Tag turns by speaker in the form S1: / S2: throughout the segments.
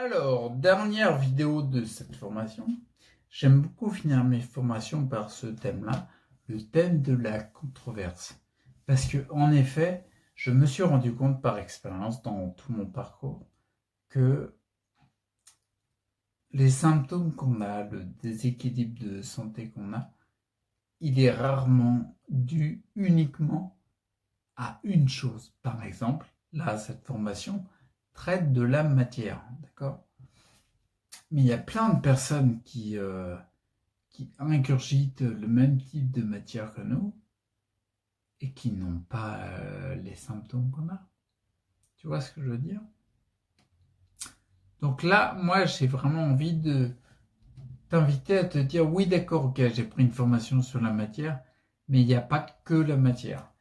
S1: Alors, dernière vidéo de cette formation. J'aime beaucoup finir mes formations par ce thème-là, le thème de la controverse. Parce que, en effet, je me suis rendu compte par expérience dans tout mon parcours que les symptômes qu'on a, le déséquilibre de santé qu'on a, il est rarement dû uniquement à une chose. Par exemple, là, cette formation traite de la matière, d'accord ? Mais il y a plein de personnes qui ingurgitent le même type de matière que nous et qui n'ont pas les symptômes qu'on a. Tu vois ce que je veux dire? Donc là, moi, j'ai vraiment envie de t'inviter à te dire, oui, d'accord, ok, j'ai pris une formation sur la matière, mais il n'y a pas que la matière.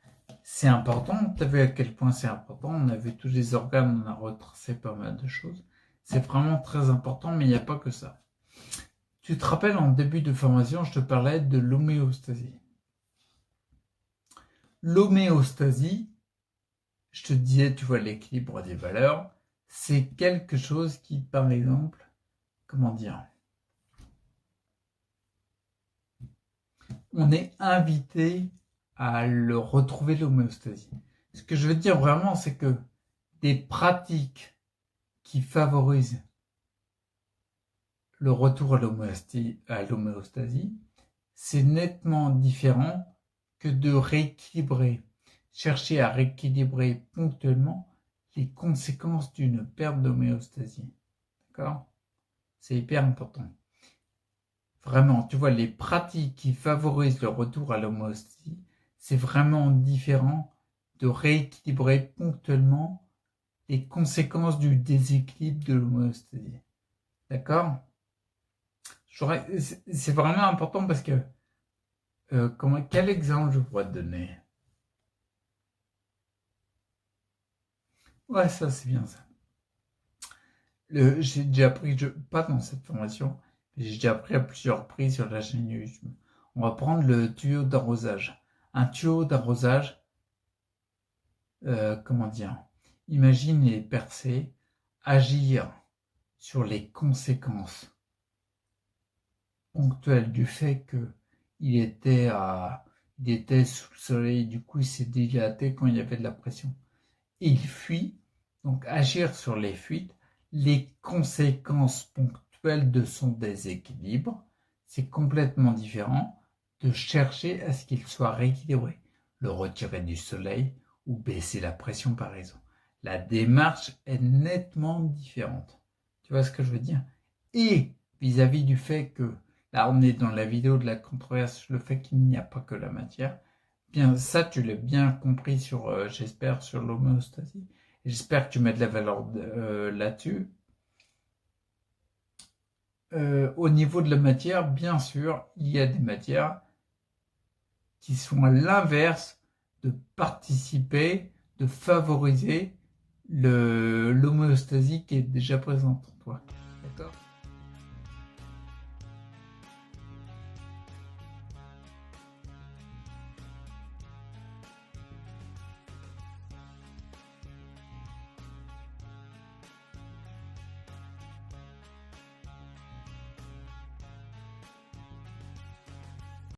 S1: C'est important, tu as vu à quel point c'est important, on a vu tous les organes, on a retracé pas mal de choses. C'est vraiment très important, mais il n'y a pas que ça. Tu te rappelles, en début de formation, je te parlais de l'homéostasie. L'homéostasie, je te disais, tu vois, l'équilibre des valeurs, c'est quelque chose qui, par exemple, comment dire, on est invité à le retrouver, l'homéostasie. Ce que je veux dire vraiment, c'est que des pratiques qui favorisent le retour à l'homéostasie, c'est nettement différent que de rééquilibrer, chercher à rééquilibrer ponctuellement les conséquences d'une perte d'homéostasie. D'accord ? C'est hyper important. Vraiment, tu vois, les pratiques qui favorisent le retour à l'homéostasie, c'est vraiment différent de rééquilibrer ponctuellement les conséquences du déséquilibre de l'homéostasie. D'accord ? C'est vraiment important parce que quel exemple je pourrais te donner? Ouais, ça c'est bien ça. J'ai déjà appris, pas dans cette formation, mais j'ai déjà appris à plusieurs reprises sur la chaîne YouTube. On va prendre le tuyau d'arrosage. Un tuyau d'arrosage, comment dire? Imagine les percer, agir sur les conséquences ponctuelles du fait que il était sous le soleil, du coup il s'est dilaté quand il y avait de la pression. Et il fuit, donc agir sur les fuites, les conséquences ponctuelles de son déséquilibre, c'est complètement différent de chercher à ce qu'il soit rééquilibré, le retirer du soleil ou baisser la pression par exemple. La démarche est nettement différente. Tu vois ce que je veux dire? Et vis-à-vis du fait que, là on est dans la vidéo de la controverse, le fait qu'il n'y a pas que la matière, bien ça tu l'as bien compris sur, j'espère, sur l'homéostasie. J'espère que tu mets de la valeur là-dessus. Au niveau de la matière, bien sûr, il y a des matières qui sont à l'inverse de participer, de favoriser l'homéostasie qui est déjà présente en toi. D'accord ?